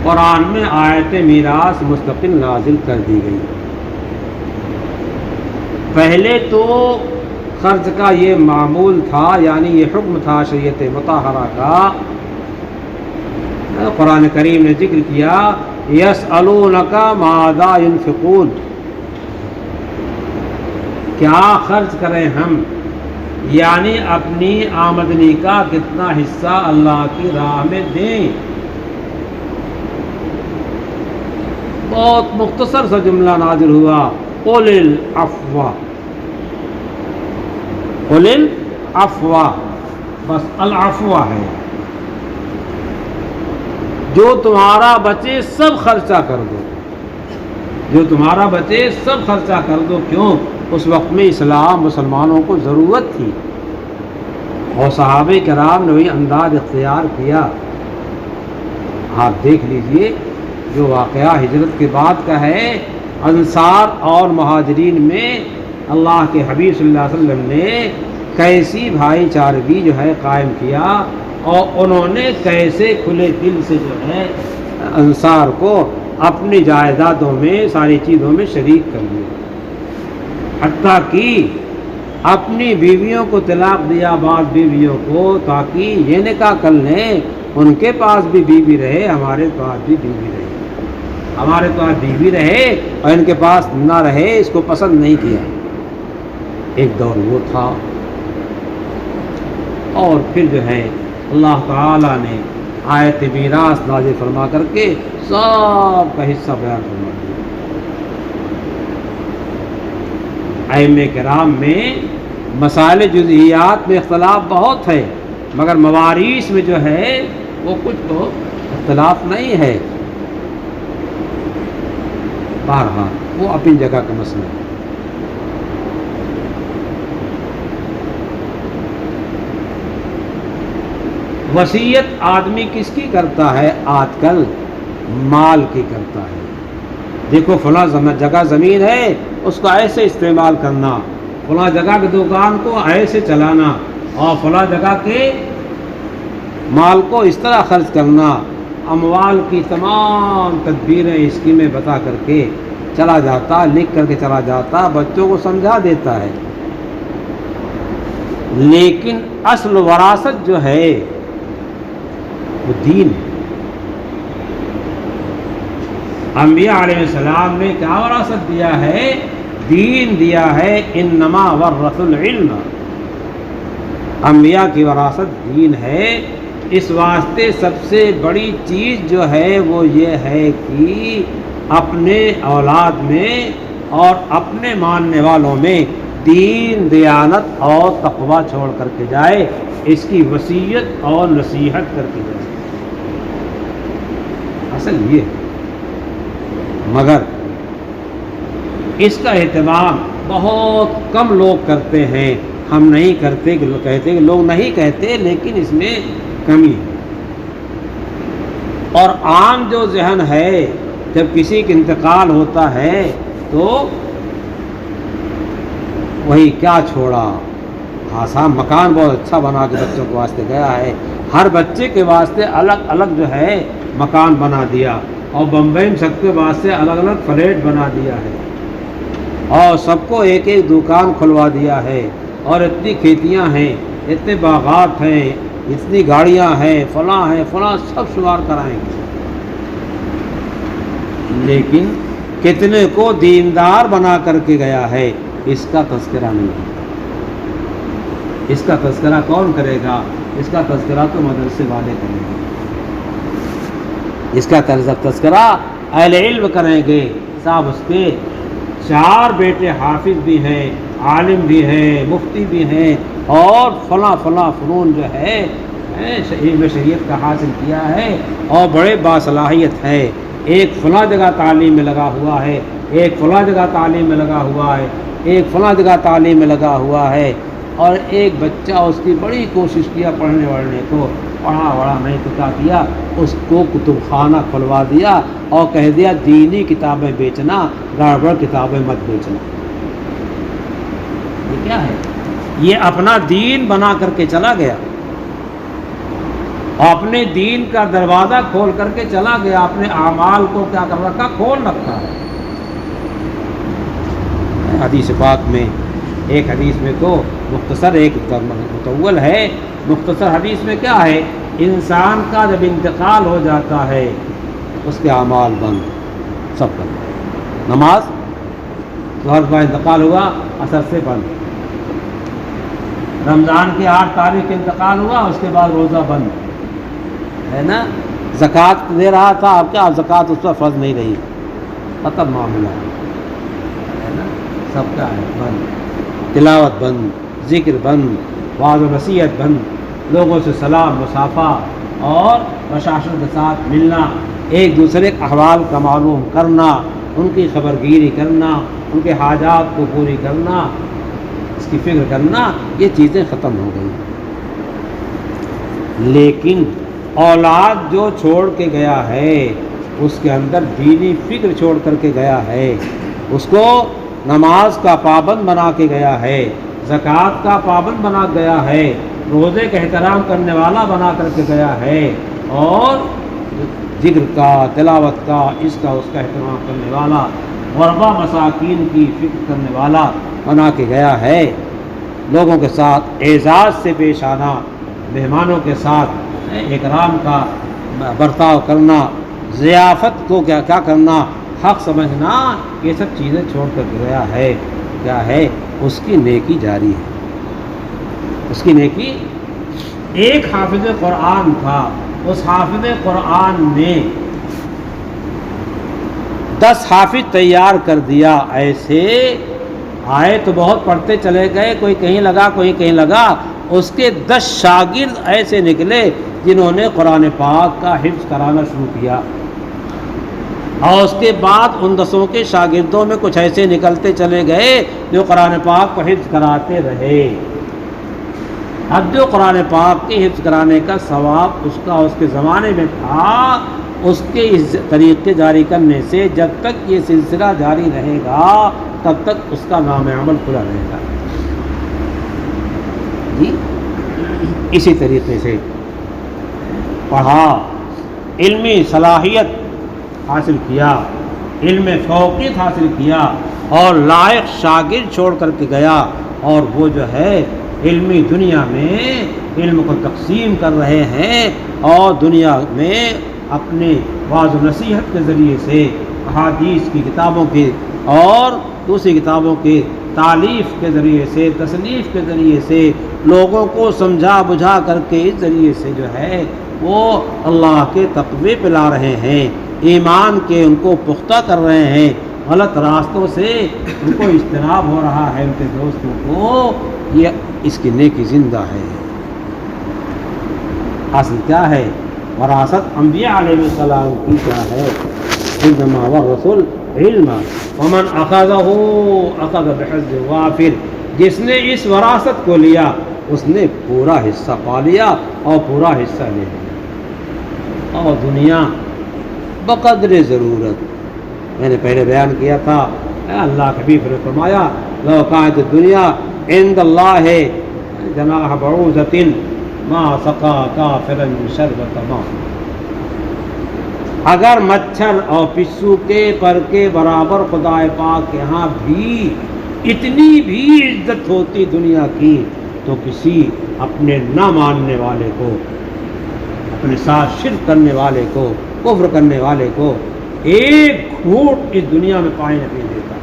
قرآن میں آیت میراث مستقل نازل کر دی گئی۔ پہلے تو خرچ کا یہ معمول تھا، یعنی یہ حکم تھا شریعت مطہرہ کا۔ قرآن کریم نے ذکر کیا یسألونک ماذا ينفقون، کیا خرچ کریں ہم، یعنی اپنی آمدنی کا کتنا حصہ اللہ کی راہ میں دیں۔ بہت مختصر سا جملہ نازل ہوا، قل العفو، قل العفو، بس العفو ہے، جو تمہارا بچے سب خرچہ کر دو، جو تمہارا بچے سب خرچہ کر دو۔ کیوں؟ اس وقت میں اسلام مسلمانوں کو ضرورت تھی، اور صحابہ کرام نے وہی انداز اختیار کیا۔ آپ دیکھ لیجئے جو واقعہ ہجرت کے بعد کا ہے، انصار اور مہاجرین میں اللہ کے حبیب صلی اللہ علیہ وسلم نے کیسی بھائی چارگی جو ہے قائم کیا، اور انہوں نے کیسے کھلے دل سے جو ہے انصار کو اپنی جائیدادوں میں ساری چیزوں میں شریک کر لیا، حتیٰ کہ اپنی بیویوں کو طلاق دیا، بعض بیویوں کو، تاکہ یہ نکاح کر لیں ان کے پاس بھی بیوی رہے، ہمارے پاس بھی بیوی رہے، ہمارے پاس بیوی رہے اور ان کے پاس نہ رہے، اس کو پسند نہیں کیا۔ ایک دور وہ تھا، اور پھر جو ہے اللہ تعالیٰ نے آیت میراث نازل فرما کر کے سب کا حصہ بیان فرما دیا۔ ائمہ کرام میں مسائل جزئیات میں اختلاف بہت ہے، مگر مواریث میں جو ہے وہ کچھ تو اختلاف نہیں ہے، بہرحال وہ اپنی جگہ کا مسئلہ ہے۔ وصیت آدمی کس کی کرتا ہے آج کل؟ مال کی کرتا ہے۔ دیکھو فلاں جگہ زمین ہے، اس کو ایسے استعمال کرنا، فلاں جگہ کی دکان کو ایسے چلانا، اور فلاں جگہ کے مال کو اس طرح خرچ کرنا، اموال کی تمام تدبیریں اسکیمیں بتا کر کے چلا جاتا، لکھ کر کے چلا جاتا، بچوں کو سمجھا دیتا ہے۔ لیکن اصل وراثت جو ہے وہ دین ہے۔ انبیاء علیہ السلام نے کیا وراثت دیا ہے؟ دین دیا ہے، انما ورثوا العلم، انبیاء کی وراثت دین ہے۔ اس واسطے سب سے بڑی چیز جو ہے وہ یہ ہے کہ اپنے اولاد میں اور اپنے ماننے والوں میں دین، دیانت اور تقوی چھوڑ کر کے جائے، اس کی وصیت اور نصیحت کر کے جائے، اصل یہ ہے۔ مگر اس کا اہتمام بہت کم لوگ کرتے ہیں، ہم نہیں کرتے، کہتے کہ لوگ نہیں کہتے، لیکن اس میں کمی ہے۔ اور عام جو ذہن ہے، جب کسی کا انتقال ہوتا ہے تو وہی کیا چھوڑا، آسان مکان بہت اچھا بنا کے بچوں کے واسطے گیا ہے، ہر بچے کے واسطے الگ الگ جو ہے مکان بنا دیا، اور بمبئی میں سب کے واسطے الگ الگ فلیٹ بنا دیا ہے، اور سب کو ایک ایک دکان کھلوا دیا ہے، اور اتنی کھیتیاں ہیں، اتنے باغات ہیں، اتنی گاڑیاں ہیں، فلاں سب شمار کرائیں گے۔ لیکن کتنے کو دیندار بنا کر کے گیا ہے، اس کا تذکرہ نہیں ہے۔ اس کا تذکرہ کون کرے گا؟ اس کا تذکرہ تو مدرسے والے کریں گے، اس کا تذکرہ اہل علم کریں گے۔ صاحب اس کے 4 بیٹے حافظ بھی ہیں، عالم بھی ہیں، مفتی بھی ہیں، اور فلاں فنون جو ہے علم شریعت کا حاصل کیا ہے، اور بڑے باصلاحیت ہے، ایک فلاں جگہ تعلیم میں لگا ہوا ہے، ایک فلاں جگہ تعلیم میں لگا ہوا ہے، ایک فلاں جگہ تعلیم میں لگا ہوا ہے، اور ایک بچہ اس کی بڑی کوشش کیا پڑھنے وڑھنے کو، پڑھا نہیں تو کیا کیا، اس کو کتب خانہ کھلوا دیا اور کہہ دیا دینی کتابیں بیچنا، گڑبڑ کتابیں مت بیچنا۔ یہ کیا ہے؟ یہ اپنا دین بنا کر کے چلا گیا۔ اور اپنے دین کا دروازہ کھول کر کے چلا گیا، اپنے اعمال کو کیا کر رکھا؟ کھول رکھا ہے۔ حدیث پاک میں ایک حدیث میں تو مختصر، ایک مطول ہے، مختصر حدیث میں کیا ہے؟ انسان کا جب انتقال ہو جاتا ہے اس کے اعمال بند، سب بند۔ نماز ظہر کا انتقال ہوا، عصر سے بند۔ رمضان کی 8 تاریخ انتقال ہوا، اس کے بعد روزہ بند ہے نا۔ زکوٰۃ دے رہا تھا، اب کیا زکوٰۃ اس پر فرض نہیں رہی، ختم معاملہ ہے نا، سب کا ہے بند۔ تلاوت بند، ذکر بند، وعظ و نصیحت بند، لوگوں سے سلام مصافحہ اور بشاشت کے ساتھ ملنا، ایک دوسرے کے احوال کا معلوم کرنا، ان کی خبرگیری کرنا، ان کے حاجات کو پوری کرنا، اس کی فکر کرنا، یہ چیزیں ختم ہو گئی۔ لیکن اولاد جو چھوڑ کے گیا ہے اس کے اندر دینی فکر چھوڑ کر کے گیا ہے، اس کو نماز کا پابند بنا کے گیا ہے، زکوٰۃ کا پابند بنا گیا ہے، روزے کا احترام کرنے والا بنا کر کے گیا ہے، اور ذکر کا، تلاوت کا، اس کا احترام کرنے والا، غربا مساکین کی فکر کرنے والا بنا کے گیا ہے، لوگوں کے ساتھ اعزاز سے پیش آنا، مہمانوں کے ساتھ اکرام کا برتاؤ کرنا، ضیافت کو کیا کرنا، حق سمجھنا، یہ سب چیزیں چھوڑ کر گیا ہے۔ کیا ہے؟ اس کی نیکی جاری ہے، اس کی نیکی۔ ایک حافظ قرآن تھا، اس حافظ قرآن نے 10 حافظ تیار کر دیا، ایسے آئے تو بہت پڑھتے چلے گئے، کوئی کہیں لگا کوئی کہیں لگا، اس کے 10 شاگرد ایسے نکلے جنہوں نے قرآن پاک کا حفظ کرانا شروع کیا، اور اس کے بعد ان 10 کے شاگردوں میں کچھ ایسے نکلتے چلے گئے جو قرآن پاک کو حفظ کراتے رہے۔ اب جو قرآن پاک کے حفظ کرانے کا ثواب اس کے زمانے میں تھا، اس کے اس طریقے جاری کرنے سے جب تک یہ سلسلہ جاری رہے گا تب تک اس کا نام عمل کھلا رہے گا۔ جی اسی طریقے سے پڑھا، علمی صلاحیت حاصل کیا، علم فوقیت حاصل کیا، اور لائق شاگرد چھوڑ کر کے گیا، اور وہ جو ہے علمی دنیا میں علم کو تقسیم کر رہے ہیں، اور دنیا میں اپنے وعظ و نصیحت کے ذریعے سے، احادیث کی کتابوں کے اور دوسری کتابوں کے تالیف کے ذریعے سے، تصنیف کے ذریعے سے لوگوں کو سمجھا بجھا کر کے اس ذریعے سے جو ہے وہ اللہ کے تقوی پہ لا رہے ہیں، ایمان کے ان کو پختہ کر رہے ہیں، غلط راستوں سے ان کو اجتناب ہو رہا ہے، ان کے دوستوں کو، یہ اس کی نیکی زندہ ہے۔ اصل کیا ہے؟ وراثت انبیاء علیہ السلام کی کیا ہے؟ انما ورثوا العلم ومن اخذه اخذ بحظ وافر، جس نے اس وراثت کو لیا اس نے پورا حصہ پا لیا اور پورا حصہ لے لیا، اور دنیا بقدر ضرورت، میں نے پہلے بیان کیا تھا، اللہ کے حبیب نے فرمایا لو کانت الدنیا عند اللہ جناح بعوضۃ ما سقا کافرا شربۃ ماء، اگر مچھر اور پسو کے پر کے برابر خدا پاک کے ہاں بھی اتنی بھی عزت ہوتی دنیا کی تو کسی اپنے نہ ماننے والے کو، اپنے ساتھ شرک کرنے والے کو، کفر کرنے والے کو ایک گھونٹ اس دنیا میں پانی نہ پینے دیتا،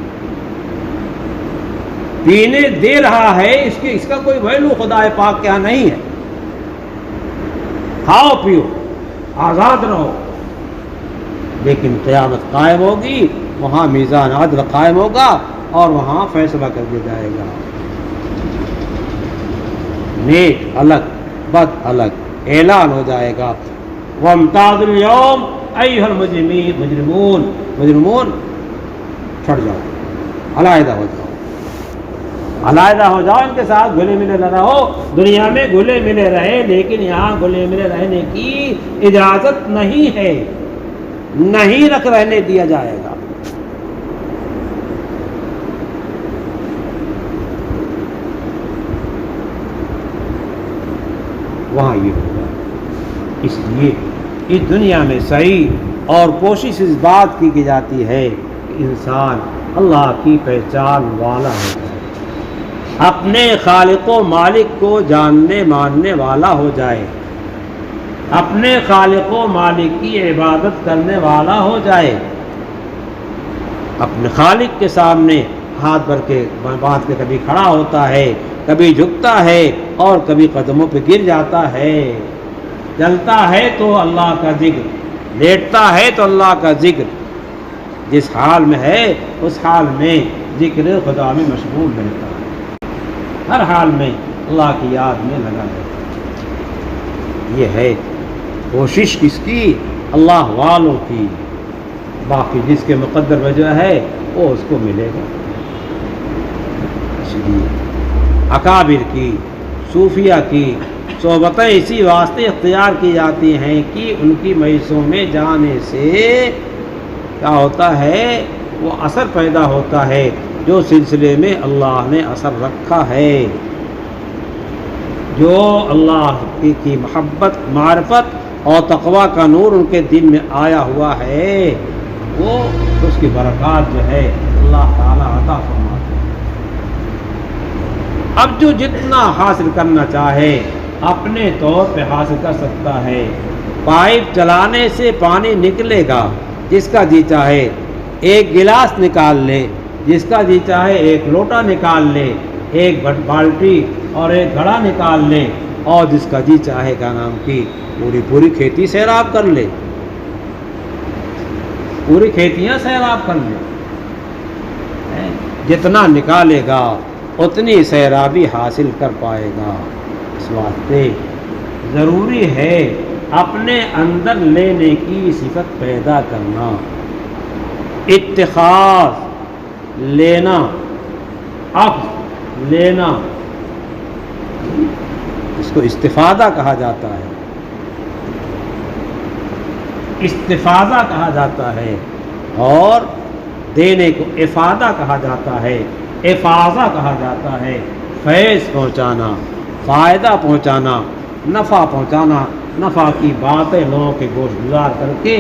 پینے دے رہا ہے، اس کا کوئی ویلو خدا پاک کے ہاں نہیں ہے۔ کھاؤ پیو، آزاد رہو، لیکن قیامت قائم ہوگی، وہاں میزان عدل قائم ہوگا اور وہاں فیصلہ کر دیا جائے گا، نیک الگ بد الگ اعلان ہو جائے گا۔ وامتازوا اليوم ایھا المجرمون، مجرمون چھٹ جاؤ، علیحدہ ہو جاؤ، علیحدہ ہو جاؤ، ان کے ساتھ گھلے ملے نہ رہو، دنیا میں گھلے ملے رہے لیکن یہاں گھلے ملے رہنے کی اجازت نہیں ہے، نہیں رہنے دیا جائے گا۔ وہاں یہ ہوگا، اس لیے اس دنیا میں سعی اور کوشش اس بات کی جاتی ہے کہ انسان اللہ کی پہچان والا ہو جائے، اپنے خالق و مالک کو جاننے ماننے والا ہو جائے، اپنے خالق و مالک کی عبادت کرنے والا ہو جائے، اپنے خالق کے سامنے ہاتھ بھر کے باندھ کے کبھی کھڑا ہوتا ہے، کبھی جھکتا ہے اور کبھی قدموں پہ گر جاتا ہے، چلتا ہے تو اللہ کا ذکر، لیٹتا ہے تو اللہ کا ذکر، جس حال میں ہے اس حال میں ذکر خدا میں مشغول رہتا ہے، ہر حال میں اللہ کی یاد میں لگا رہتا ہے۔ یہ ہے کوشش کس کی؟ اللہ والوں کی، باقی جس کے مقدر وجہ ہے وہ اس کو ملے گا۔ اس لیے اکابر کی، صوفیہ کی صحبتیں اسی واسطے اختیار کی جاتی ہیں کہ ان کی مجلسوں میں جانے سے کیا ہوتا ہے؟ وہ اثر پیدا ہوتا ہے جو سلسلے میں اللہ نے اثر رکھا ہے، جو اللہ کی محبت، معرفت اور تقوی کا نور ان کے دل میں آیا ہوا ہے، وہ اس کی برکات جو ہے اللہ تعالیٰ عطا فرماتے ہیں۔ اب جو جتنا حاصل کرنا چاہے اپنے طور پہ حاصل کر سکتا ہے، پائپ چلانے سے پانی نکلے گا، جس کا جی چاہے ایک گلاس نکال لے، جس کا جی چاہے ایک لوٹا نکال لے، ایک بالٹی اور ایک گھڑا نکال لے، اور جس کا جی چاہے کا نام کی پوری کھیتی سیراب کر لے، پوری کھیتیاں سیراب کر لے، جتنا نکالے گا اتنی سیرابی حاصل کر پائے گا۔ اس واسطے ضروری ہے اپنے اندر لینے کی صفت پیدا کرنا، اتخاذ لینا، اخذ لینا، اس کو استفادہ کہا جاتا ہے، استفادہ کہا جاتا ہے، اور دینے کو افادہ کہا جاتا ہے، افاظہ کہا جاتا ہے، فیض پہنچانا، فائدہ پہنچانا، نفع پہنچانا، نفع کی باتیں لوگوں کے گوش گزار کر کے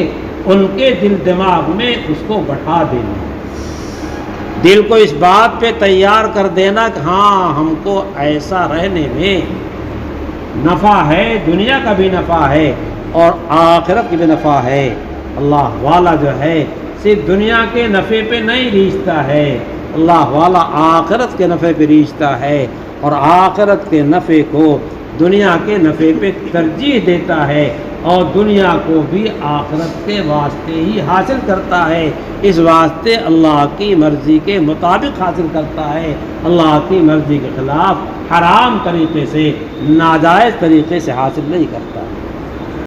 ان کے دل دماغ میں اس کو بٹھا دینا، دل کو اس بات پہ تیار کر دینا کہ ہاں ہم کو ایسا رہنے میں نفع ہے، دنیا کا بھی نفع ہے اور آخرت کی بھی نفع ہے۔ اللہ والا جو ہے صرف دنیا کے نفع پہ نہیں ریچھتا ہے، اللہ والا آخرت کے نفع پہ ریچھتا ہے، اور آخرت کے نفع کو دنیا کے نفع پہ ترجیح دیتا ہے، اور دنیا کو بھی آخرت کے واسطے ہی حاصل کرتا ہے، اس واسطے اللہ کی مرضی کے مطابق حاصل کرتا ہے، اللہ کی مرضی کے خلاف حرام طریقے سے، ناجائز طریقے سے حاصل نہیں کرتا ہے۔